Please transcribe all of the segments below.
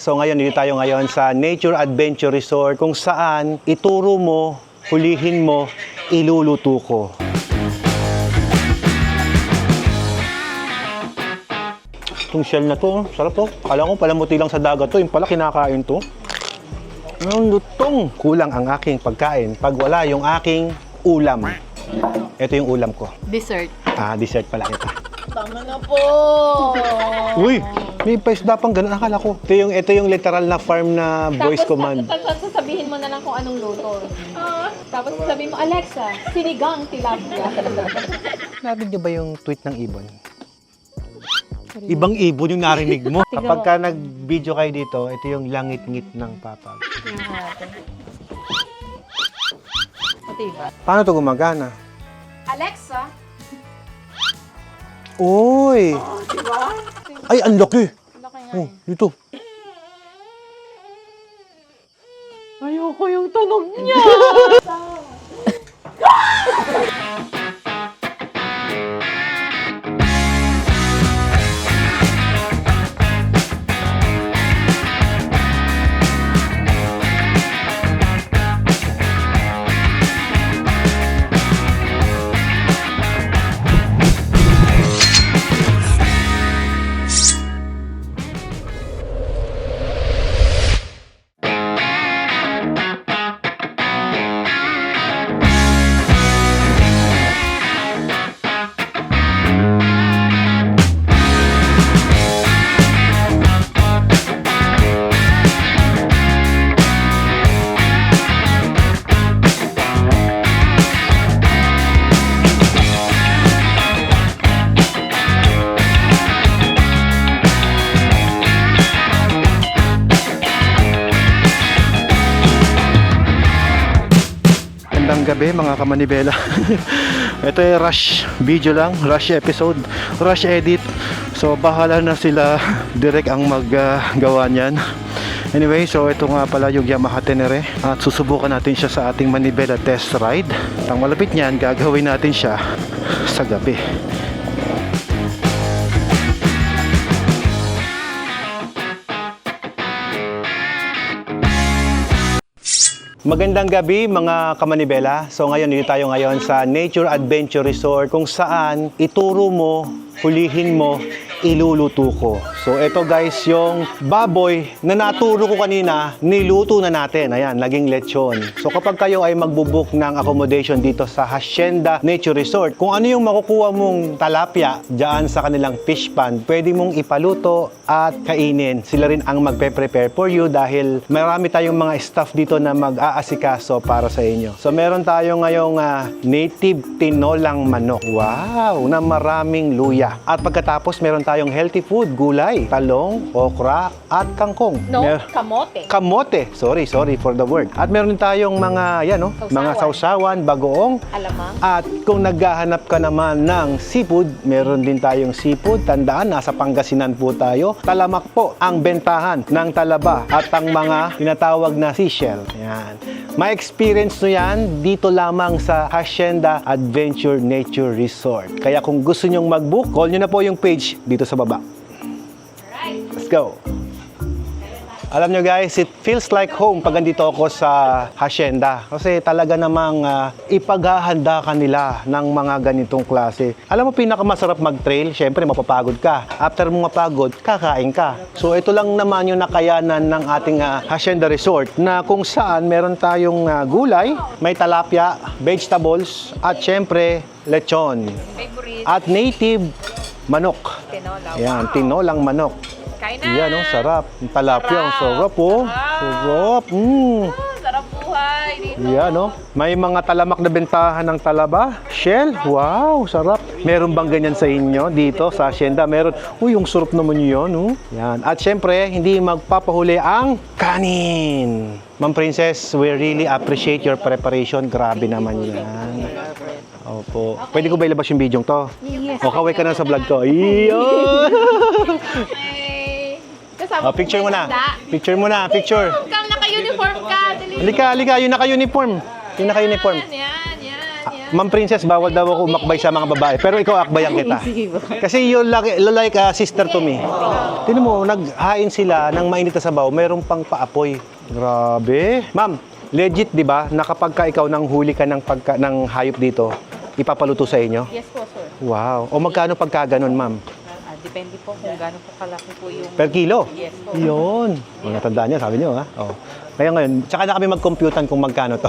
So ngayon, dito tayo ngayon sa Nature Adventure Resort kung saan ituro mo, hulihin mo, iluluto ko. Itong shell na to, sarap to. Kala ko palamuti lang sa dagat to, yung pala kinakain to. Ang lutong. Kulang ang aking pagkain pag wala yung aking ulam. Ito yung ulam ko. Dessert. Dessert pala ito. Tama na po! Uy! May paisda pang ganun. Akala ko. Ito yung literal na farm na voice command. Tapos sasabihin mo na lang kung anong luto. Tapos sasabihin mo, Alexa, sinigang tilapia. Narinig niyo ba yung tweet ng Ibon? Ibang ibon yung narinig mo. Kapag ka nag-video kayo dito, ito yung langit-ngit ng papag. Diba? Paano to gumagana? Alexa? Uy! Diba? Ay, ang laki! Laki nga Oh, dito. Ayoko yung tunog niya! Magandang gabi mga kamanibela. Ito ay rush video lang, rush episode, rush edit. So bahala na sila direct ang maggawa niyan. Anyway, so ito nga pala yung Yamaha Tenere at susubukan natin siya sa ating Manibela test ride. Ang malapit niyan, gagawin natin siya sa gabi. Magandang gabi mga kamanibela. So ngayon dito tayo ngayon sa Nature Adventure Resort kung saan ituro mo, hulihin mo, iluluto ko. So ito guys yung baboy na naturo ko kanina, niluto na natin. Ayan, naging lechon. So kapag kayo ay magbubook ng accommodation dito sa Hacienda Nature Resort, kung ano yung makukuha mong talapia dyan sa kanilang fish pond, pwede mong ipaluto at kainin. Sila rin ang magpe-prepare for you dahil marami tayong mga staff dito na mag-aasikaso para sa inyo. So meron tayo ngayong native tinolang manok. Wow! Na maraming luya. At pagkatapos meron tayong healthy food, gulay, talong, okra, at kangkong. No, kamote. Kamote. Sorry for the word. At meron din tayong mga, mga sausawan, bagoong. Alamang. At kung naghahanap ka naman ng seafood, meron din tayong seafood. Tandaan, nasa Pangasinan po tayo. Talamak po ang bentahan ng talaba at ang mga tinatawag na seashell. Yan. May experience nyo yan dito lamang sa Hacienda Adventure Nature Resort. Kaya kung gusto nyong mag-book, call nyo na po yung page dito sa baba. Let's go! Alam nyo guys, it feels like home pag andito ako sa Hacienda. Kasi talaga namang ipaghahanda ka nila ng mga ganitong klase. Alam mo, pinakamasarap mag-trail, syempre mapapagod ka. After mo mapagod, kakain ka. So ito lang naman yung nakayanan ng ating Hacienda Resort na kung saan meron tayong gulay, may talapia, vegetables, at syempre lechon. Favorite. At native manok. Tinola. Ayan, tinolang manok. Kain na. Yan, sarap. Yung talapia, ang sarap, oh. Sarap. Sarap buhay dito. Yan, may mga talamak na bentahan ng talaba. Shell, wow, sarap. Meron bang ganyan sa inyo dito sa Hacienda? Meron. Uy, yung sarap naman yun, Yan. At syempre, hindi magpapahuli ang kanin. Ma'am Princess, we really appreciate your preparation. Grabe naman yan. Opo. Pwede ko ba ilabas yung video to? Yes. O, kaway ka na sa vlog ko. Iyon! Picture mo na. Picture mo na, picture. Naka-uniform ka. Halika, yung naka-uniform. Yung naka-uniform. Yan. Ma'am Princess, bawal daw ako umakbay sa mga babae. Pero ikaw, akbayan kita. Sige ba? Kasi you're like a sister to me. Tignan mo, naghain sila ng mainit na sabaw, mayroong pang paapoy. Grabe. Ma'am, legit, di ba, na kapag ka ikaw nang huli ka ng hayop dito, ipapaluto sa inyo? Yes po, sir. Wow. O magkano pagka ganun, ma'am? Depende po kung gaano po kalaki po yung... Per kilo? Yes po. Yun. O, natandaan niya, sabi niyo, ha? O. Kaya ngayon, tsaka na kami mag-computan kung magkano to.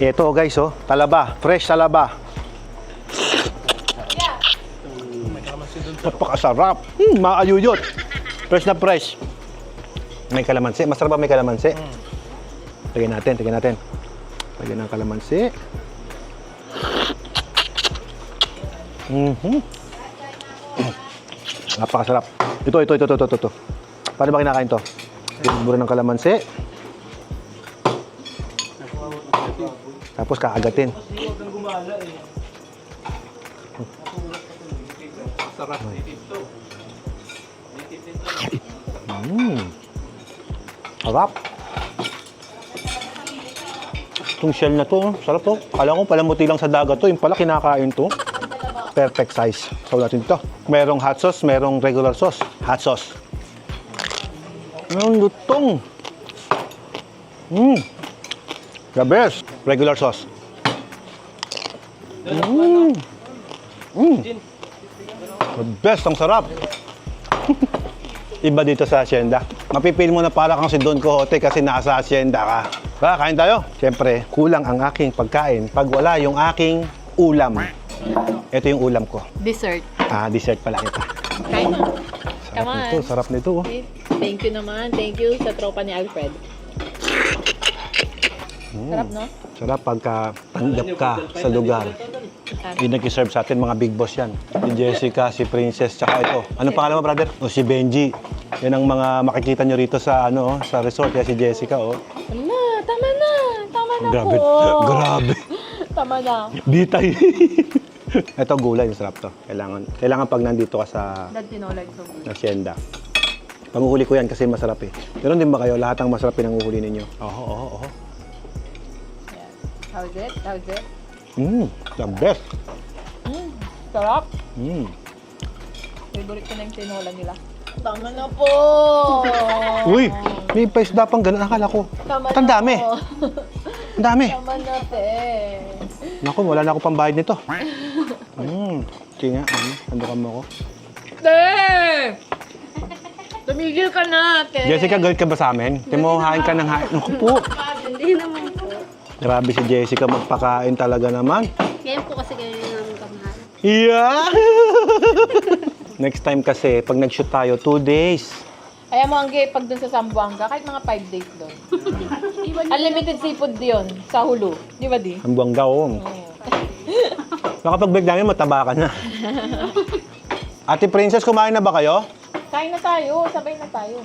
Ito, guys, oh. Talaba. Fresh talaba. Napakasarap. Maayuyot. Fresh na fresh. May kalamansi. Masarap ba may kalamansi? Lagyan natin. Lagyan ng kalamansi. Napakasarap. Ito. Paano ba kinakain to? Bubura ng kalamansi. Tapos kaagatin. Sarap. Itong shell na to, sarap to. Kala ko palamuti lang sa dagat to. Yung pala kinakain to. Perfect size. So natin ito. Merong hot sauce, merong regular sauce. Hot sauce. Ang lutong. The best. Regular sauce. The best. Ang sarap. Iba dito sa asyenda. Mapipil mo na para kang si Don Quixote kasi nasa asyenda ka. Kaya kain tayo. Siyempre, kulang ang aking pagkain pag wala yung aking ulam. Ito yung ulam ko. Dessert. Dessert pala ito. Kain na. Sarap Come on. nito, sarap nito. Oh. Thank you naman. Thank you sa tropa ni Alfred. Sarap, no? Sarap pagka tanggap ka sa lugar. Yung nag-serve sa atin, mga big boss yan. Si Jessica, si Princess, tsaka ito. Anong pangalan mo, brother? O si Benji. Yan ang mga makikita nyo rito sa sa resort. Yan si Jessica, oh. Wala, tama na. Tama na Grabe. po. Grabe. Tama na. Bitay. Ito gulay, masarap to. Kailangan pag nandito ka sa Dad tinolag sa hacienda. Panguhuli ko yan kasi masarap eh. Meron din ba kayo lahat ng masarap pinanguhuli ninyo? Oo. How's it? How's it? The best. Sarap. Favorite ko na yung tinola nila. Tama na po. Uy, may paisda pang ganun. Akala ko. Tama Ba't ang na dami? po. Ang dami. Tama na, te. Naku, wala na ako pambayad nito. Sige nga, handukan mo ako. Te! Tumigil ka na, te. Jessica, galit ka ba sa amin? Timuhain ka ng hain. Naku po. Hindi naman po. Grabe si Jessica magpakain talaga naman. Ngayon po kasi kayo namin kamahal. Yeah! Next time kasi, pag nag-shoot tayo, 2 days. Kaya mo ang gay pag dun sa Zamboanga, kahit mga 5 days doon. Unlimited seafood yun sa Hulu. Di ba di? Ang buwang daw. Nakapag-break namin, mataba ka na. Ate Princess, kumain na ba kayo? Kain na tayo, sabay na tayo.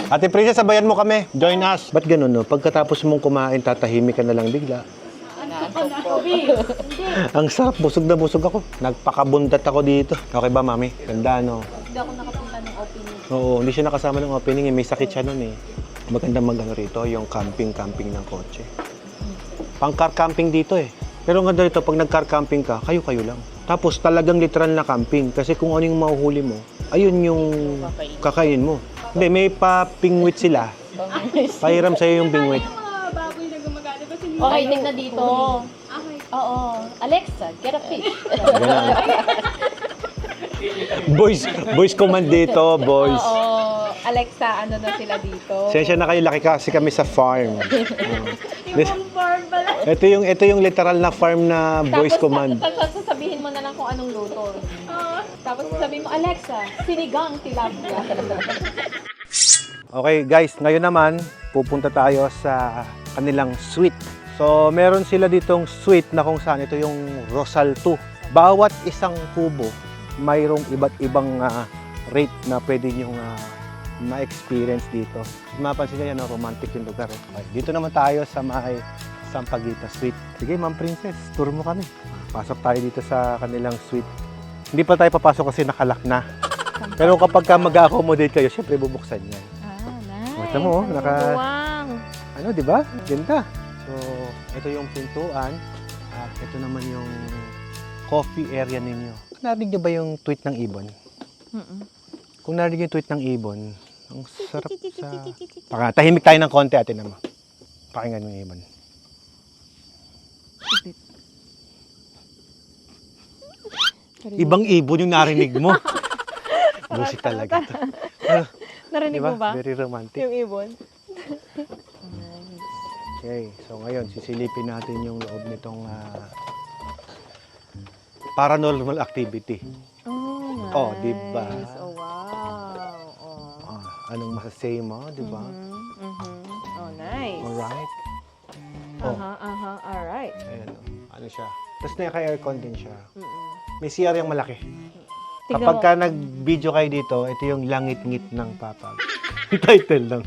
Ate Princess, sabayan mo kami. Join us. Ba't ganun, no? Pagkatapos mong kumain, tatahimik ka na lang bigla. Ang sarap, busog na busog ako. Nagpakabundat ako dito. Okay ba, mami? Ganda, no? Hindi ako nakapunta ng opening. Oo, hindi siya nakasama ng opening. May sakit siya nun, eh. Maganda mag-ano rito, yung camping ng kotse. Pang-car camping dito, eh. Pero ang ganda rito, pag nag-car camping ka, kayo-kayo lang. Tapos talagang literal na camping. Kasi kung ano yung mahuhuli mo, ayun yung kakainin mo. Hindi, may pa-pingwit sila. Pahiram sa'yo yung pingwit. Mga baboy na gumagana ba sila? Okay, tignan dito. Okay. Oo. Alexa, get a fish. Boys command dito, boys. Oo. Alexa, ano na sila dito? Sensya na kayo, laki kasi kami sa farm. Yung farm pala. Ito yung literal na farm na voice command. Tapos sasabihin mo na lang kung anong luto. Tapos sasabihin mo, Alexa, sinigang tilapia. Okay guys, ngayon naman pupunta tayo sa kanilang suite. So meron sila ditong suite na kung saan ito yung Rosal 2. Bawat isang kubo mayroong iba't ibang rate na pwede nyong ma-experience dito. Mapansin nyo yan, romantic yung lugar. Eh. Okay, dito naman tayo sa may Sampaguita Suite. Sige, Ma'am Princess, tour mo kami. Pasok tayo dito sa kanilang suite. Hindi pa tayo papasok kasi nakalak na. Pero kapag ka mag-accommodate kayo, syempre bubuksan yan. Nice. Kita mo, Buwang. ano, di ba? Ganda. So, Ito yung pintuan at ito naman yung coffee area ninyo. Narinig niyo ba yung tweet ng ibon? Kung narinig yung tweet ng ibon, ang sarap sa... Tahimik tayo ng konti, ate naman. Pakinggan mo yung ibon. Ibang ibon yung narinig mo. Music talaga to. Narinig Diba? mo ba? Very romantic. Yung ibon? Okay, so ngayon sisilipin natin yung loob nitong paranormal activity. Oh, nice. Oh, di ba? Oh, wow. Oh. Anong masasay mo, di ba? Oh, nice. Alright. Oh, Alright. ayan. Ano siya? Tapos naka-aircon din siya. May CR yung malaki. Tignan Kapag mo. ka nag-video kayo dito, ito yung langit-ngit ng Papa. Title lang.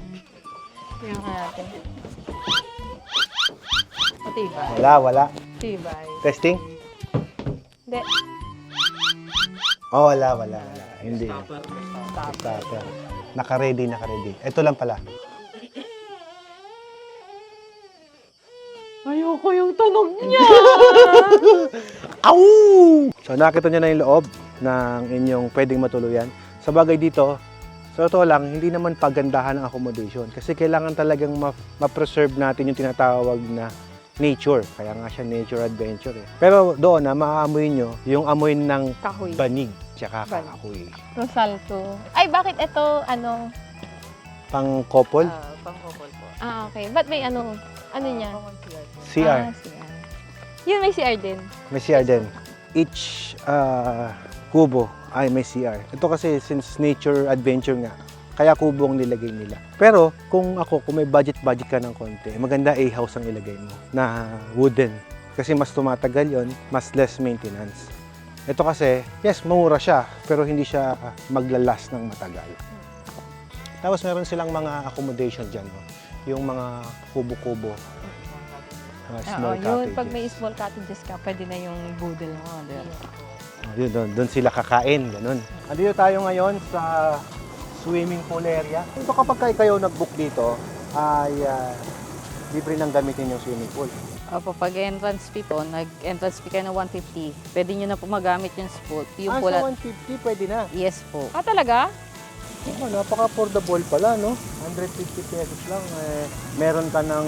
Tingnan ka natin. Matibay. Wala. Matibay. Testing? Hindi. Oh, wala. Hindi. Stopper. Naka-ready. Ito lang pala. Ayoko yung tunog niya. Au! So nakita niyo na yung loob ng inyong pwedeng matuluyan. Sa bagay dito, sa totoo lang, hindi naman pagandahan ang accommodation kasi kailangan talagang ma-preserve natin yung tinatawag na nature. Kaya nga siya nature adventure eh. Pero doon maaamoy nyo yung amoy ng Kahoy. banig tsaka Banig. kahoy. Rosalto. Ay, bakit ito, Pang couple, Pangkopol po. okay. Ba't may ano niya? CR. CR. Yun, may CR din. May CR din. Each kubo ay may CR. Ito kasi since nature adventure nga, kaya kubo ang nilagay nila. Pero kung may budget ka ng konti, maganda A-house ang ilagay mo na wooden. Kasi mas tumatagal yon, mas less maintenance. Ito kasi, yes, mura siya, pero hindi siya maglalas ng matagal. Tapos meron silang mga accommodation dyan, no? Yung mga kubo-kubo. Mga small Yun, cottages. pag may small cottages ka, pwede na yung boodle mo. Doon sila kakain, ganun. Andito tayo ngayon sa swimming pool area. Ito kapag kayo nag-book dito, ay libre nang gamitin yung swimming pool. Opo, pag entrance fee po, nag-entrance fee kayo ng 150. Pwede nyo na po magamit yung pool. Yung pool Sa at... 150 pwede na. Yes po. Ah, talaga? Oh, napaka-affordable pala, no? 150 pesos lang. Meron ka ng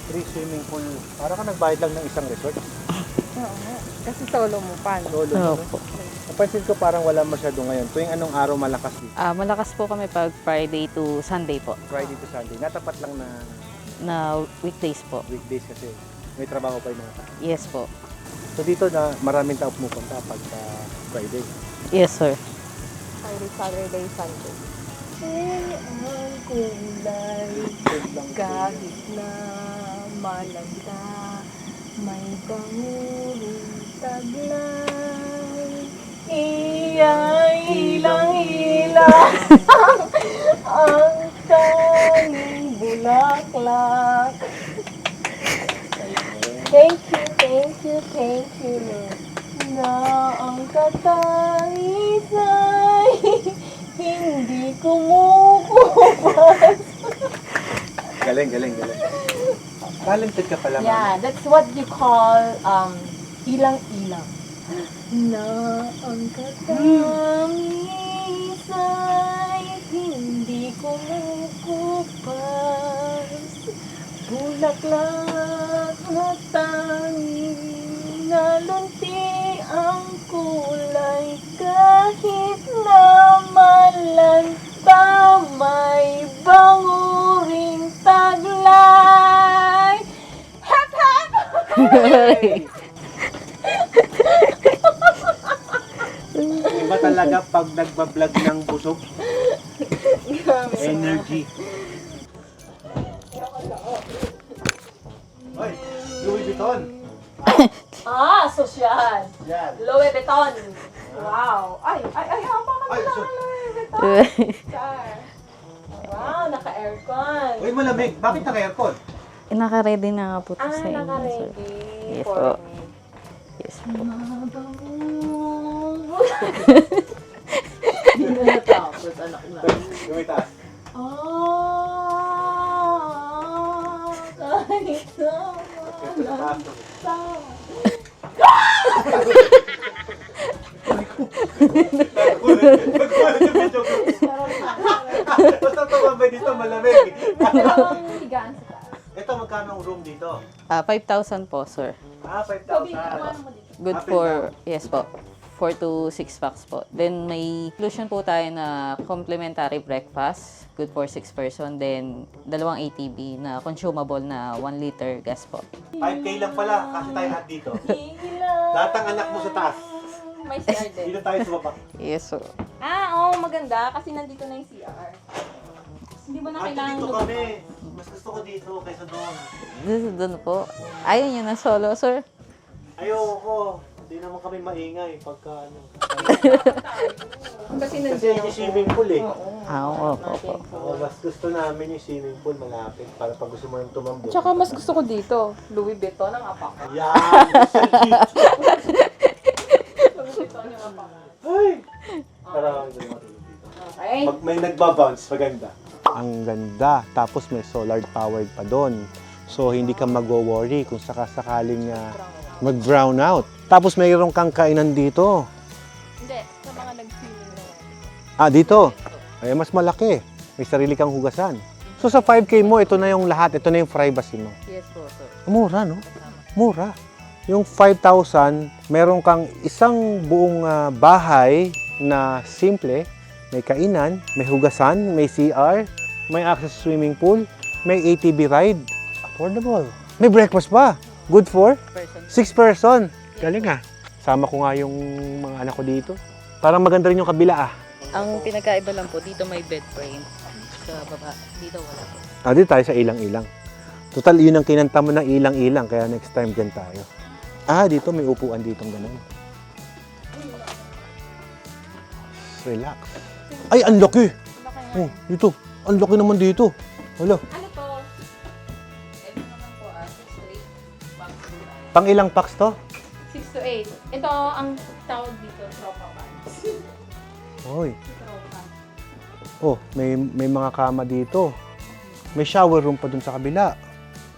free swimming pool. Para ka nagbayad lang ng isang resort. Oo nga. Kasi solo mo pa. Lolo mo, no? Opo. Napansin ko parang wala masyado ngayon. Tuwing anong araw malakas dito? Malakas po kami pag Friday to Sunday po. Friday to Sunday. Natapat lang na Na weekdays po. weekdays kasi may trabaho pa yung mga tao. Yes po. So dito na maraming tao pumupunta pag Friday. Yes, sir. Friday, Saturday, Sunday. Ang kulay, kahit na malagda, may banguring taglay. Iya'y ilang-ilang ang tanging bulaklak. Thank you, Lord, na ang kataisay hindi kumukupas. Galing. Talented ka pala, ma'am. Yeah, that's what you call ilang-ilang. Na ang katamisay hindi kumukupas. Bulaklak na tanging nalunti ang kulay kahit na malanta may banguring taglay. Hep hep! Iba talaga pag nagbablog ng busog. Energy. Hoy, Louis Vuitton. Sosyal. Yan. Louis Vuitton. Wow. Ay, hapakan mo Ay, lang sorry. ang Louis Vuitton. Char. Wow, naka-aircon. Uy, malamig. Bakit naka-aircon? Naka-ready na nga po to sa inyo, sir. Naka-ready. Yes for po. me. Yes po. Hindi na natapos, anak na. Yung itaas. Kahit na Basta tumambay dito, malamig. Dalawang higaan sa taas. Ito, magkano ang room dito? 5,000 po, sir. 5,000. Good for, yes po, 4 to 6 packs po. Then may inclusion po tayo na complimentary breakfast, good for 6 person. Then dalawang ATV na consumable na 1 liter gas po. 5K lang pala, kasi tayo lahat dito. Lahat ang anak mo sa taas. May CR din. Dito tayo sa baba. Yes, sir. Oo, maganda kasi nandito na yung CR. Hindi mo na kailangan Dito kami. Mas gusto ko dito kaysa doon. Doon po. Ayaw nyo na solo, sir. Ayoko. Hindi naman kami maingay pagka ano. Kasi Kasi yung swimming pool eh. Oo po. Oo, mas gusto namin yung swimming pool malapit para pag gusto mo nang tumambok. Tsaka mas gusto ko dito, Louis Vuitton ang apak. Yan! Louis Vuitton yung apak. Ay! Parang hindi matulog dito. Okay. Pag may nagbabounce, maganda. Ang ganda. Tapos may solar powered pa doon. So, hindi ka mag-worry kung sakasakaling mag-brown out. Tapos mayroon kang kainan dito. Hindi, sa mga nag-swimming na. Dito. Ay, mas malaki. May sarili kang hugasan. So, sa 5K mo, ito na yung lahat. Ito na yung privacy mo. Yes po, sir. Mura, no? Mura. Yung 5,000, meron kang isang buong bahay na simple. May kainan, may hugasan, may CR, may access swimming pool, may ATV ride. Affordable. May breakfast pa. Good for Person. 6 person. Galing ah. Sama ko nga yung mga anak ko dito. Parang maganda rin yung kabila ah. Ang pinagkaiba lang po, dito may bed frame. Sa baba, dito wala po. Dito tayo sa ilang-ilang. Total, yun ang kinanta mo ng ilang-ilang. Kaya next time dyan tayo. Dito may upuan ditong ganun. Relax. Ay, ang laki! Oh, dito. Ang laki naman dito. Wala. Ano to? Ito naman po, 6 to 8 box. Pang ilang packs to? 6 to 8. Ito ang tawag dito, tropa pants. Oy. Tropa. Oh, may mga kama dito. May shower room pa dun sa kabila.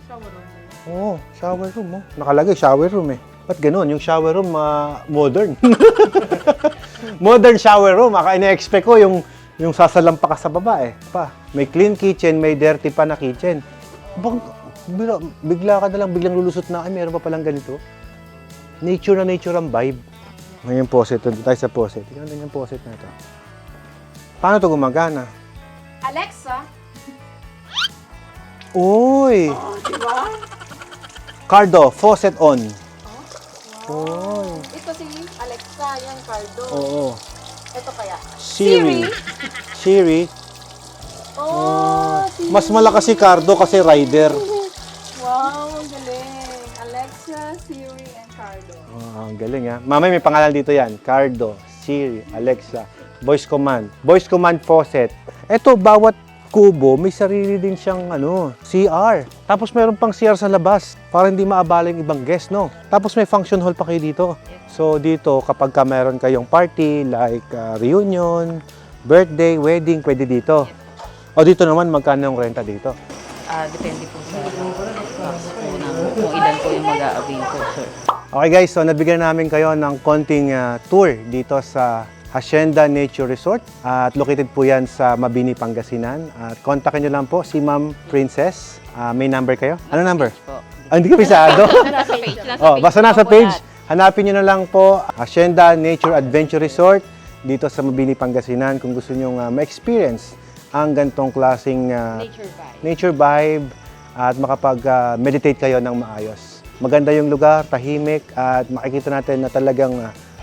Shower room. Oo, shower room. Oh. Nakalagay, shower room eh. Ba't ganun? Yung shower room, modern. Modern shower room. Ina-expect ko yung sasalampa ka sa baba eh. May clean kitchen, may dirty pa na kitchen. Bigla ka na lang, biglang lulusot na, ay meron pa palang ganito. Nature na nature ang vibe. Ngayon faucet, doon tayo sa faucet. Tingnan natin yung faucet na ito. Paano ito gumagana? Alexa? Uy! Diba? Cardo, faucet on. Uy. Ito si Alexa, yung Cardo. Oo. Ito kaya? Siri. Siri. Siri. Mas malakas si Cardo kasi rider. Wow, ang galing. Alexa, Siri, and Cardo. Ang galing ha. Mamay may pangalan dito yan. Cardo, Siri, Alexa, voice command. Voice command faucet. Ito, bawat kubo, may sarili din siyang CR. Tapos meron pang CR sa labas para hindi maabala yung ibang guest, no? Tapos may function hall pa kayo dito. So dito, kapag ka meron kayong party, like reunion, birthday, wedding, pwede dito. O dito naman, magkano yung renta dito? Depende po sa box po namin kung ilan po yung mag-a-avail po, sir. Okay guys, so nabigyan namin kayo ng konting tour dito sa Hacienda Nature Resort at located po yan sa Mabini, Pangasinan. At kontakin nyo lang po si Ma'am Princess. May number kayo? Ano number? Po. Hindi ka pisado. Nasa page. Basta nasa page. Hanapin nyo na lang po Hacienda Nature Adventure Resort dito sa Mabini, Pangasinan kung gusto nyo ma-experience ang gantong klaseng nature vibe at makapag-meditate kayo ng maayos. Maganda yung lugar, tahimik at makikita natin na talagang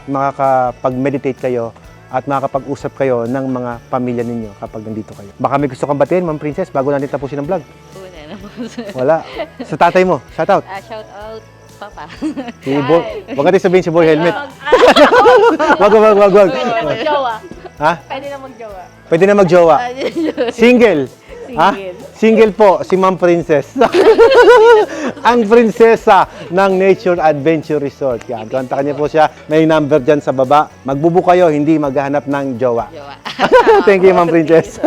makakapag-meditate kayo at makakapag-usap kayo ng mga pamilya ninyo kapag nandito kayo. Baka may gusto kang batiin, Ma'am Princess, bago natin tapusin ang vlog. Wala na po, sir. Wala. Sa tatay mo, shout out. Shout out, Papa. Huwag natin sabihin si Boy Helmet. Wag. Pwede na mag-jowa. Ha? Pwede na mag-jowa. Pwede na mag-jowa. Single. Ha? Single po, si Ma'am Princess. Ang prinsesa ng Nature Adventure Resort. Yan, kontakin niyo po siya. May number dyan sa baba. Magbubook kayo, hindi maghahanap ng jowa. Jowa. Thank you, Ma'am Princess.